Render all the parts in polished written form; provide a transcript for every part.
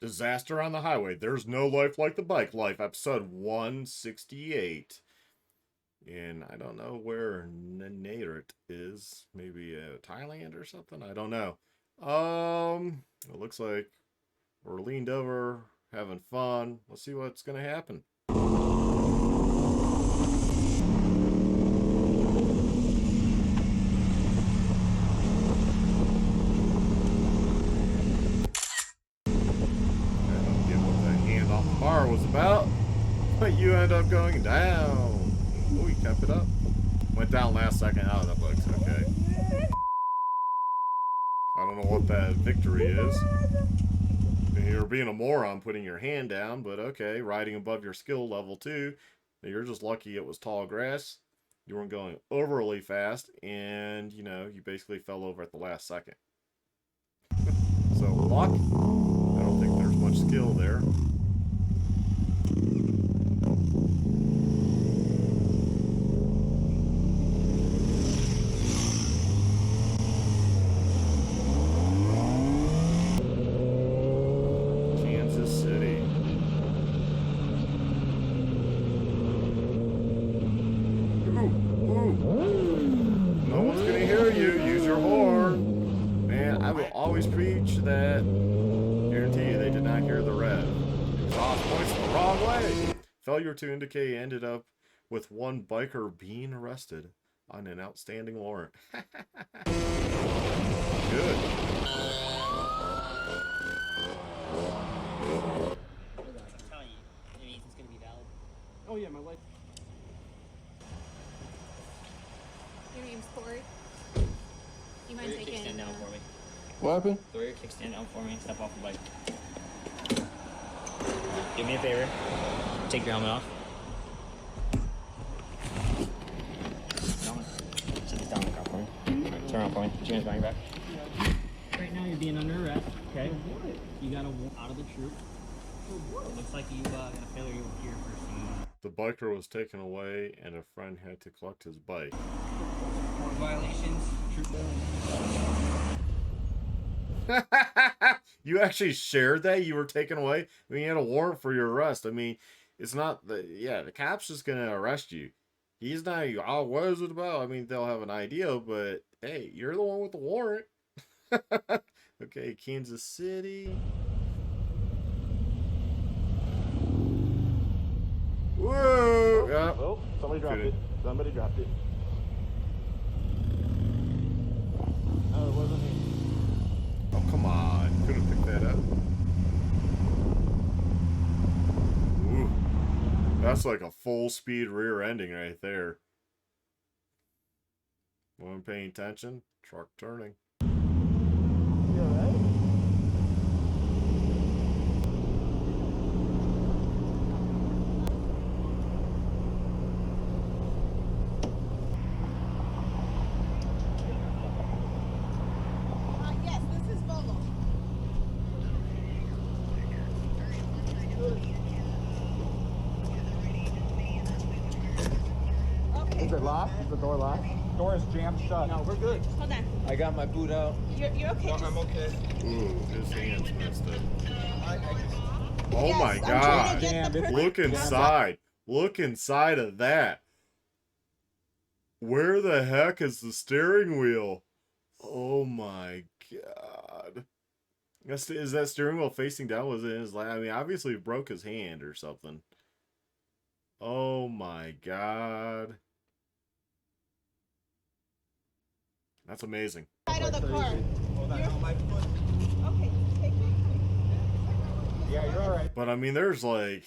Disaster on the Highway. There's no life like the bike life. Episode 168. And I don't know where Nanarit is. Maybe Thailand or something? I don't know. It looks like we're leaned over, having fun. Let's see what's going to happen. Bar was about, but you end up going down. Oh, you kept it up. Went down last second. Oh, that looks okay. I don't know what that victory is. You're being a moron putting your hand down, but okay. Riding above your skill level too. You're just lucky it was tall grass. You weren't going overly fast, and you know, you basically fell over at the last second. So luck. I don't think there's much skill there. Always preach that. Guarantee you they did not hear the rev. Exhaust points the wrong way. Failure to indicate ended up with one biker being arrested on an outstanding warrant. Good. Oh yeah, my life. Your name's Corey. You mind taking kickstand down for me? What happened? Throw your kickstand down for me and step off the bike. Do me a favor. Take your helmet off. Sit this down in the car for me. Right, turn around for me. Put your hands behind your back. Right now you're being under arrest, okay? You got out of the troop. It looks like you got a failure here for some... The biker was taken away and a friend had to collect his bike. More violations, troop billing. You actually shared that you were taken away? I mean, you had a warrant for your arrest. I mean, it's not the cop's just gonna arrest you. He's not, oh, what is it about? I mean, they'll have an idea, but hey, you're the one with the warrant. Okay, Kansas City. Whoa! Yeah. Oh, somebody dropped it. Somebody dropped it. No, it wasn't me. Oh, come on. Could have picked that up. Ooh. That's like a full speed rear ending right there. Wasn't paying attention. Truck turning. You alright? yes, this is Moto. Okay. Is it locked? Is the door locked? Door is jammed shut. No, we're good. Hold on. I got my boot out. You're okay. I'm okay. Ooh, his hand's messed up. Oh Yes, my I'm trying god. to get the Look inside. Look inside of that. Where the heck is the steering wheel? Oh my god. Is that steering wheel facing down? Was it in his lap? I mean, obviously he broke his hand or something. Oh my god. That's amazing. Side of the car. Hold on, hold my foot. Okay, take it. Yeah, you're alright. But I mean, there's like,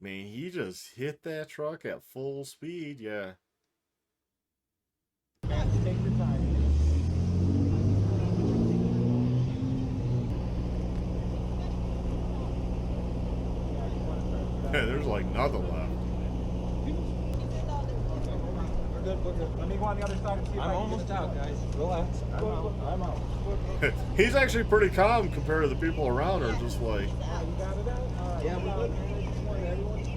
man, he just hit that truck at full speed. Yeah. Take your time. Yeah, there's like nothing left. We're good, we're good. Let me go on the other side and see if I'm I can almost get it. out, guys. Relax. I'm out. He's actually pretty calm compared to the people around her, just like, You got it out? Alright. Yeah, we're good. Everyone's safe.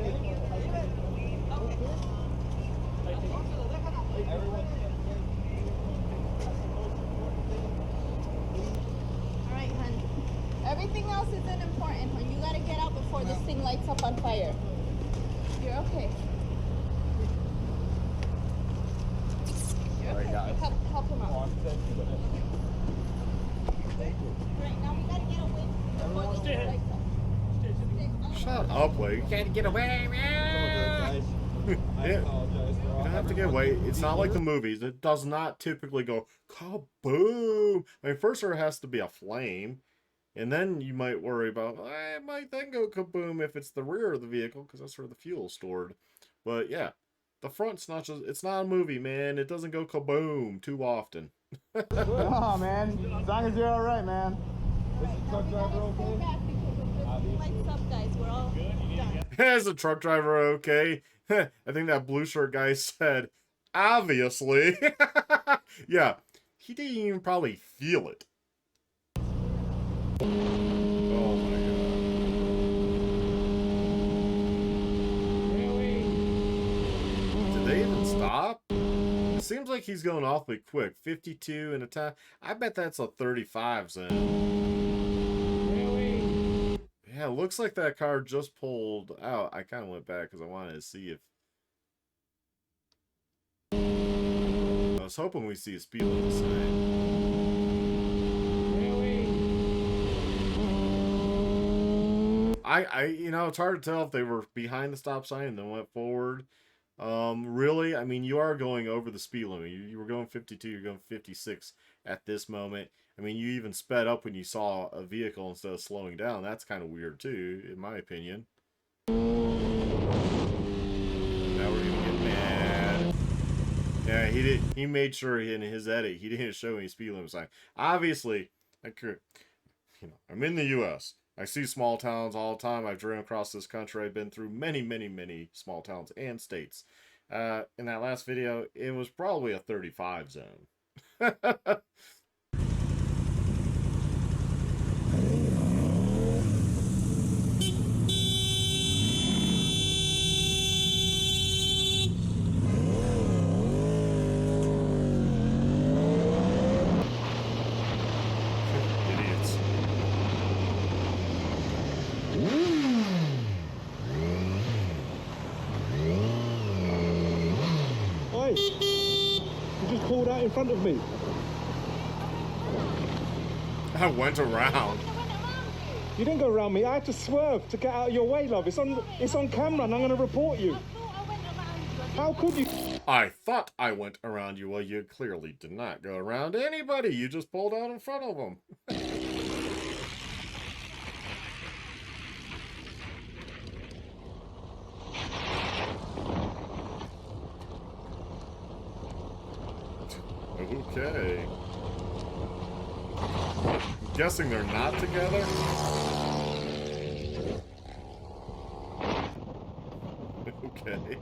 Everyone's safe. All right, honey. Everything else isn't important, hon. You gotta get out before this thing lights up on fire. You're okay. You're All right, okay. guys. Help him out. Right, now we gotta get away before this thing lights up. Shut up, Wade. You can't get away, man. I Yeah. apologize for all. You don't have to get away. It's not like the movies. It does not typically go kaboom. I mean, first there has to be a flame, and then you might worry about, it might then go kaboom if it's the rear of the vehicle, because that's where the fuel's stored. But yeah, the front's not just, it's not a movie, man. It doesn't go kaboom too often. Oh, man. As long as you're all right, man. Is the truck driver okay? Back because if this thing lights up, guys, we're all done. Is the truck driver okay? I think that blue shirt guy said, obviously. Yeah, he didn't even probably feel it. Oh my god. Did they even stop? It seems like he's going awfully quick. 52 in a time. I bet that's a 35 zone. Yeah, it looks like that car just pulled out. I kind of went back because I wanted to see if... I was hoping we see a speed limit sign. You know, it's hard to tell if they were behind the stop sign and then went forward. Really, I mean, you are going over the speed limit. You were going 52, you're going 56 at this moment. I mean, you even sped up when you saw a vehicle instead of slowing down. That's kind of weird, too, in my opinion. Now we're going to get mad. Yeah, he made sure in his edit, he didn't show any speed limit sign. Obviously, I'm in the U.S. I see small towns all the time. I've driven across this country. I've been through many, many, many small towns and states. In that last video, it was probably a 35 zone. Idiots. Oi! You just pulled out in front of me. I went around. You didn't go around me. I had to swerve to get out of your way, love. It's on camera, and I'm going to report you. How could you? I thought I went around you. Well, you clearly did not go around anybody. You just pulled out in front of them. Okay. I'm guessing they're not together? Okay.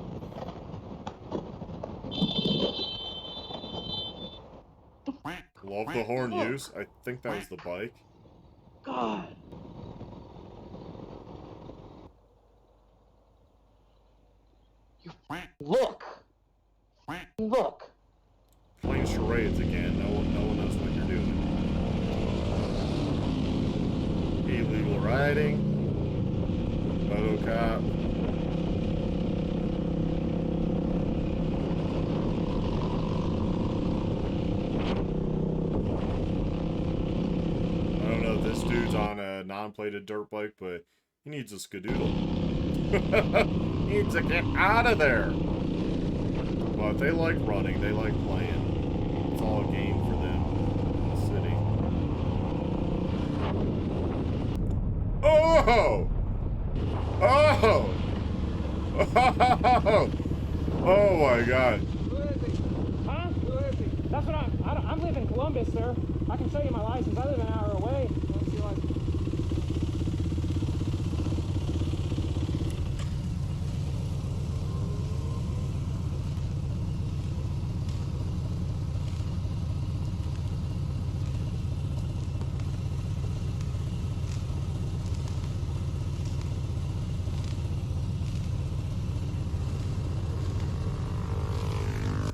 Love the horn use. I think that was the bike. God. You look. Look. Playing charades again. No one knows what you're doing. Illegal riding. Moto cop. I don't know if this dude's on a non-plated dirt bike, but he needs a skadoodle. He needs to get out of there. But they like running. They like playing. It's all a game for them in the city. Oh! Oh! Oh! Oh my god. Huh? That's what I live in Columbus, sir. I can show you my license. I live an hour away. Let's see your license.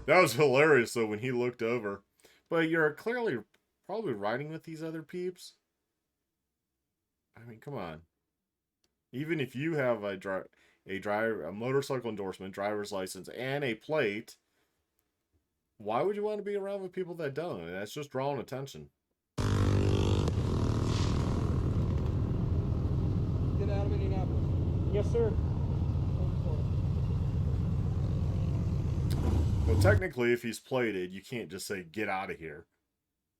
That was hilarious, though, when he looked over. But you're clearly probably riding with these other peeps. I mean, come on. Even if you have a motorcycle endorsement, driver's license, and a plate, why would you want to be around with people that don't? And that's just drawing attention. Get out of Indianapolis. Yes, sir. Well, technically, if he's plated, you can't just say, get out of here.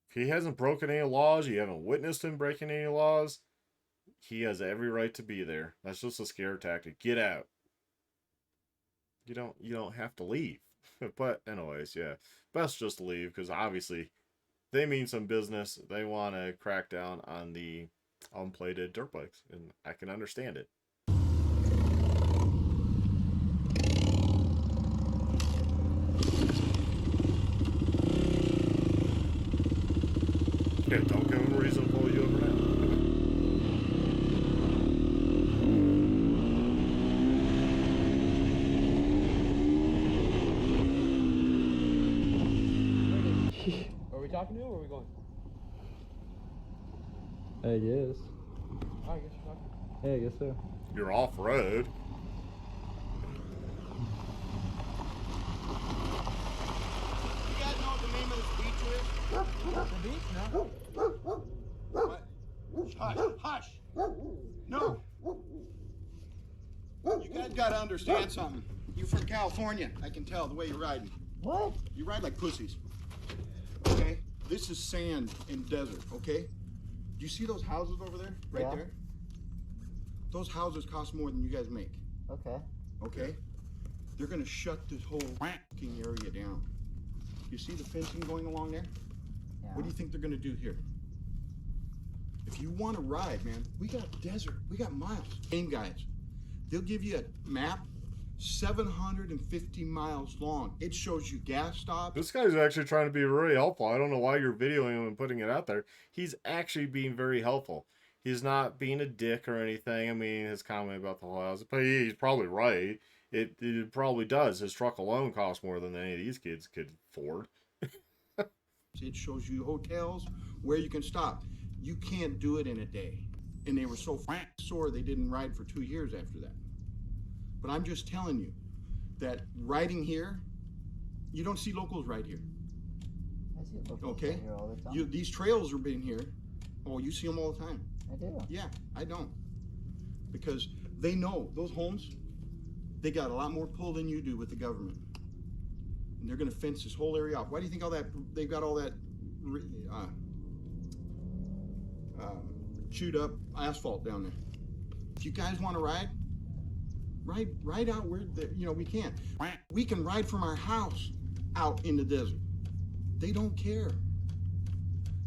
If he hasn't broken any laws, you haven't witnessed him breaking any laws, he has every right to be there. That's just a scare tactic. Get out. You don't have to leave. But anyways, yeah. Best just leave, because obviously they mean some business. They want to crack down on the unplated dirt bikes, and I can understand it. Yeah, don't give him a reason to pull you over now. Are we talking to him or are we going? I guess. Oh, I guess you're talking. Yeah, I guess so. You're off road. You guys know what the name of this beach is? The beach? No. What? Hush, hush. No. You guys gotta understand something. You're from California, I can tell the way you're riding. What? You ride like pussies. Okay? This is sand and desert, okay? Do you see those houses over there? Right Yeah. there? Those houses cost more than you guys make, Okay. okay? They're gonna shut this whole fucking area down. You see the fencing going along there? Yeah. What do you think they're gonna do here? If you want to ride, man, we got desert, we got miles. Game guys, they'll give you a map 750 miles long. It shows you gas stops. This guy's actually trying to be really helpful. I don't know why you're videoing him and putting it out there. He's actually being very helpful. He's not being a dick or anything. I mean, his comment about the whole house, but he's probably right. It probably does. His truck alone costs more than any of these kids could afford. It shows you hotels where you can stop. You can't do it in a day. And they were so sore they didn't ride for 2 years after that. But I'm just telling you that riding here, you don't see locals ride here. I see locals Okay? out here all the time. These trails are being here. Oh, you see them all the time. I do. Yeah, I don't. Because they know those homes, they got a lot more pull than you do with the government. And they're gonna fence this whole area off. Why do you think all that, they've got all that chewed up asphalt down there? If you guys wanna ride out where, we can. We can ride from our house out in the desert. They don't care.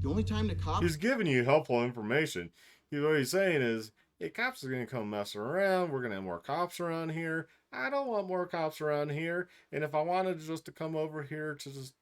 The only time the cops... He's giving you helpful information. What he's saying is, hey, cops are going to come messing around. We're going to have more cops around here. I don't want more cops around here. And if I wanted just to come over here to just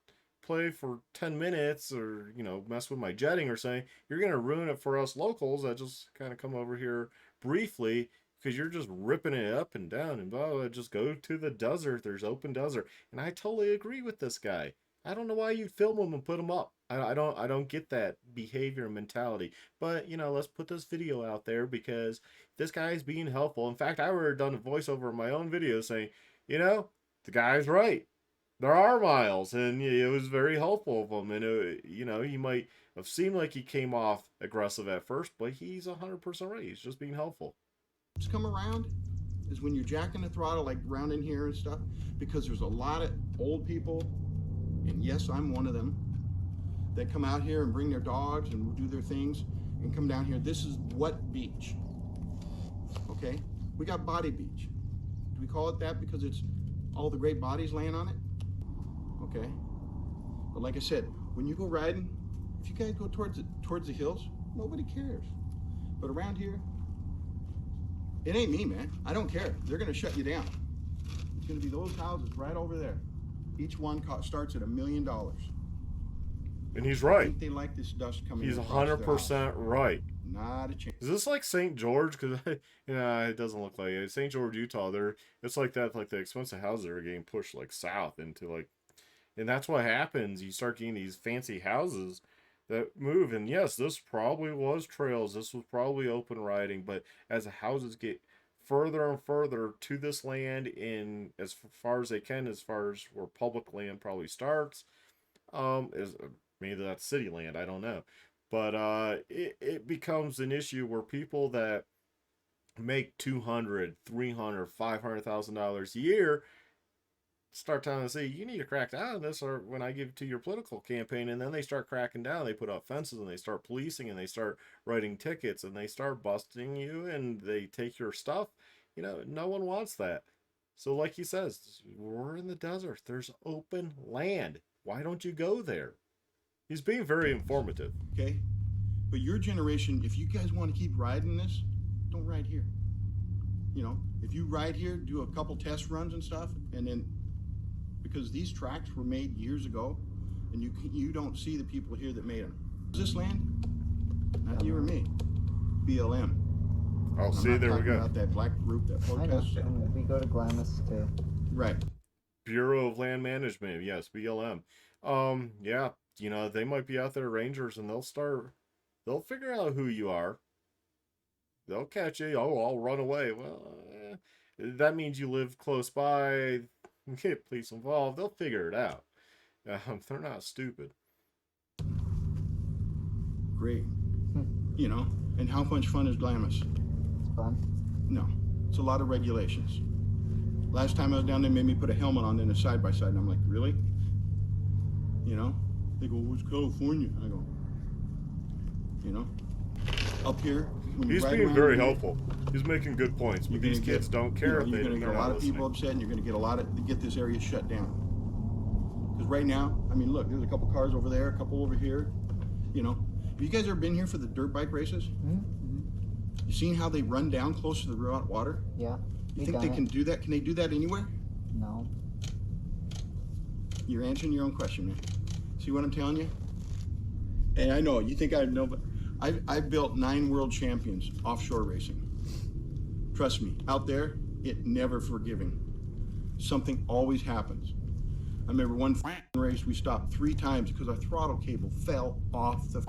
play for 10 minutes or, mess with my jetting or something, you're going to ruin it for us locals that just kind of come over here briefly because you're just ripping it up and down and blah, blah, just go to the desert. There's open desert. And I totally agree with this guy. I don't know why you film them and put them up. I don't get that behavior and mentality. But, let's put this video out there because this guy is being helpful. In fact, I would have done a voiceover in my own video saying, the guy's right. There are miles. And it was very helpful of him. And, he might have seemed like he came off aggressive at first, but he's 100% right. He's just being helpful. Come around is when you're jacking the throttle, like around in here and stuff, because there's a lot of old people, and yes, I'm one of them, that come out here and bring their dogs and do their things and come down here. This is what beach? Okay? We got Body Beach. Do we call it that because it's all the great bodies laying on it? Okay? But like I said, when you go riding, if you guys go towards the hills, nobody cares. But around here, it ain't me, man. I don't care. They're gonna shut you down. It's gonna be those houses right over there. Each one starts at $1 million. And he's I right. think they like this dust coming. He's across their 100% house. right. Not a chance. Is this like St. George? Because it doesn't look like it. St. George, Utah. It's like that. Like the expensive houses are getting pushed like south into like, and that's what happens. You start getting these fancy houses that move. And yes, this probably was trails. This was probably open riding. But as the houses get further and further to this land, in as far as they can, as far as where public land probably starts, is maybe that's city land. I don't know, but it becomes an issue where people that make 200, 300, $500,000 a year start telling the city, you need to crack down on this, or when I give it to your political campaign, and then they start cracking down. They put up fences and they start policing and they start writing tickets and they start busting you and they take your stuff. You know, no one wants that. So like he says, we're in the desert. There's open land. Why don't you go there? He's being very informative. Okay? But your generation, if you guys want to keep riding this, don't ride here. You know, if you ride here, do a couple test runs and stuff, and then, because these tracks were made years ago, and you don't see the people here that made them. Is this land? Not you or me. BLM. Oh, see, there we go. About that black group that I know. protests. And we go to Glamis too. Right. Bureau of Land Management, yes, BLM. Yeah, you know, they might be out there, rangers, and they'll figure out who you are. They'll catch you. Oh, I'll run away. Well, that means you live close by. Get police involved. They'll figure it out. They're not stupid. Great. You know, and how much fun is Glamis? It's fun. No, it's a lot of regulations. Last time I was down there, made me put a helmet on in a side-by-side, and I'm like, really? You know? They go, well, it's California. I go, you know? Up here, when He's you ride being around, very helpful. He's making good points, but you're these gonna kids get- don't care if you're they gonna get they're a lot not of people listening. upset, and you're gonna get a lot of, get this area shut down. Because right now, I mean, look, there's a couple cars over there, a couple over here, you know? Have you guys ever been here for the dirt bike races? Mm-hmm. You seen how they run down close to the water? Yeah. You we think done they it. can do that? Can they do that anywhere? No. You're answering your own question, man. See what I'm telling you? And I know, you think I know, but I've built 9 world champions offshore racing. Trust me, out there, it never forgiving. Something always happens. I remember one race we stopped 3 times because our throttle cable fell off the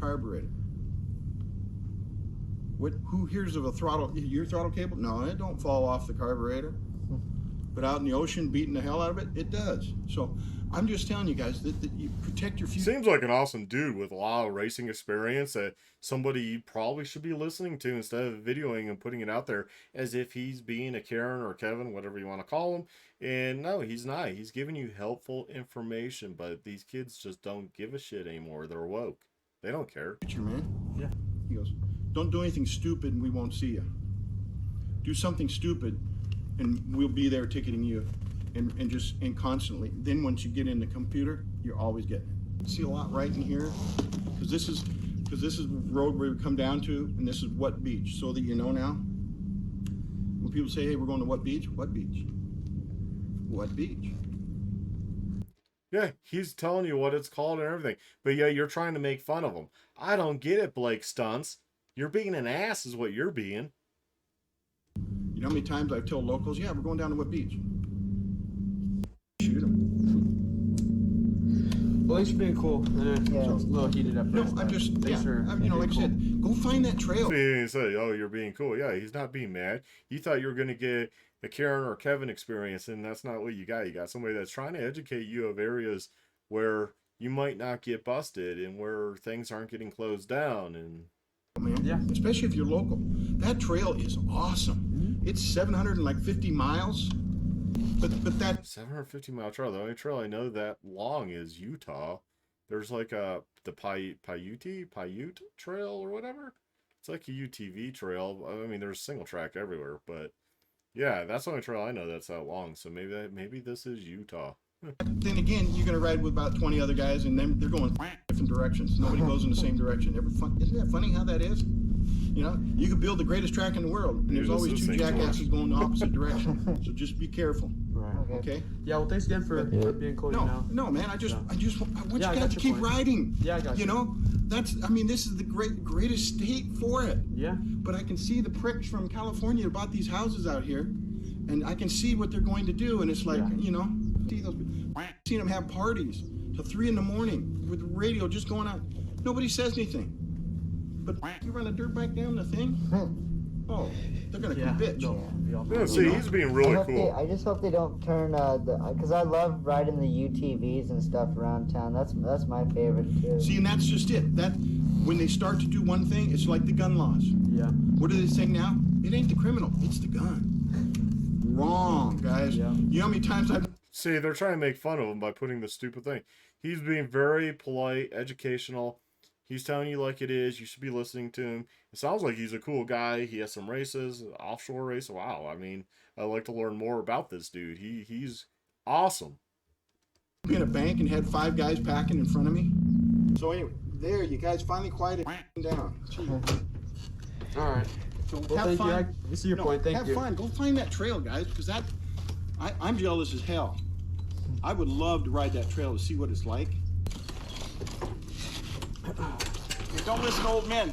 carburetor. Who hears of a throttle, your throttle cable? No, it don't fall off the carburetor. But out in the ocean, beating the hell out of it, it does. So I'm just telling you guys that you protect your future. Seems like an awesome dude with a lot of racing experience that somebody you probably should be listening to instead of videoing and putting it out there as if he's being a Karen or Kevin, whatever you want to call him. And no, he's not. He's giving you helpful information, but these kids just don't give a shit anymore. They're woke. They don't care. Future, man. Yeah. He goes, don't do anything stupid and we won't see you. Do something stupid and we'll be there ticketing you and constantly. Then once you get in the computer, you're always getting it. See a lot right in here, because this is the road we come down to, and this is what beach, so that you know now. When people say, hey, we're going to what beach? What beach? What beach? Yeah, he's telling you what it's called and everything. But yeah, you're trying to make fun of him. I don't get it, Blake Stunts. You're being an ass is what you're being. You know how many times I've told locals, yeah, we're going down to what beach? Shoot them. Well, thanks for being cool. Yeah. So, a little heated up No, first, I'm but just, thanks for you know, like being I said, go find that trail. He didn't say, oh, you're being cool. Yeah, he's not being mad. You thought you were going to get the Karen or Kevin experience, and that's not what you got. You got somebody that's trying to educate you of areas where you might not get busted and where things aren't getting closed down. And Man, Yeah. especially if you're local. That trail is awesome. It's 750 miles, but that 750-mile trail. The only trail I know that long is Utah. There's like the Paiute Trail or whatever. It's like a UTV trail. I mean, there's single track everywhere, but yeah, that's the only trail I know that's that long. So maybe this is Utah. then again, you're gonna ride with about 20 other guys, and then they're going different directions. Nobody goes in the same direction. Isn't that funny how that is? You know, you could build the greatest track in the world, and there's Maybe this always is two St. George. jackasses going the opposite direction. So just be careful, Right. Okay. okay? Yeah, well, thanks again for being cool, you know. No, man. I want Yeah. you Yeah, I guys got to your keep point. riding. Yeah, I got You you. know, I mean, this is the greatest state for it. Yeah. But I can see the pricks from California bought these houses out here, and I can see what they're going to do, and it's like, Yeah. you know, seen them have parties till 3 in the morning with the radio just going on. Nobody says anything. But you run a dirt bike down the thing, oh, they're gonna come bitch. Yeah, see, he's being really cool. I just hope they don't turn because I love riding the UTVs and stuff around town. That's my favorite too. See, and that's just it. That when they start to do one thing, it's like the gun laws. Yeah. What do they say now? It ain't the criminal, it's the gun. Wrong, guys. Yeah. You know how many times I've See, they're trying to make fun of him by putting this stupid thing. He's being very polite, educational. He's telling you like it is. You should be listening to him. It sounds like he's a cool guy. He has some races, offshore race. Wow, I mean, I'd like to learn more about this dude. He's awesome. been in a bank and had 5 guys packing in front of me. So anyway, there, you guys finally quieted down. Gee. All right. So Well, have thank you. fun. I see your point. Thank have you. fun. Go find that trail, guys, because I'm jealous as hell. I would love to ride that trail to see what it's like. Don't listen to old men.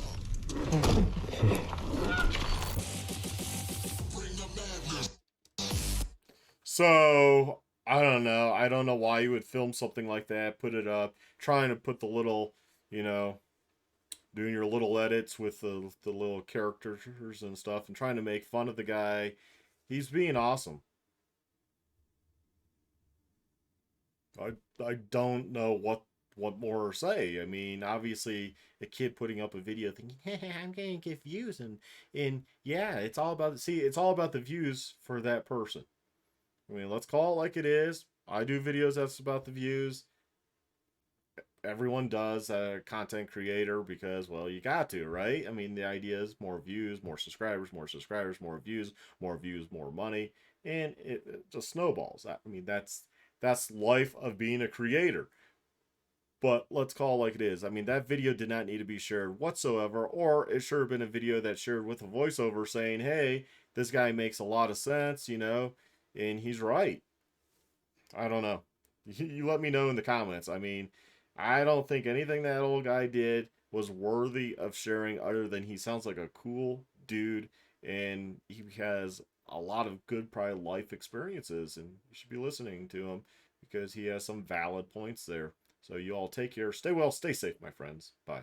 So, I don't know. I don't know why you would film something like that, put it up, trying to put the little, you know, doing your little edits with the little characters and stuff and trying to make fun of the guy. He's being awesome. I don't know what more to say. I mean, obviously, a kid putting up a video thinking, hey, I'm going to get views. And yeah, it's all about the views for that person. I mean, let's call it like it is. I do videos that's about the views. Everyone does, a content creator, because, well, you got to, right? I mean, the idea is more views, more subscribers, more views, more money. And it just snowballs. I mean, that's life of being a creator. But let's call it like it is. I mean, that video did not need to be shared whatsoever, or it should have been a video that's shared with a voiceover saying, hey, this guy makes a lot of sense, you know, and he's right. I don't know. You let me know in the comments. I mean, I don't think anything that old guy did was worthy of sharing other than he sounds like a cool dude, and he has a lot of good, probably, life experiences, and you should be listening to him because he has some valid points there. So you all take care. Stay well, stay safe, my friends. Bye.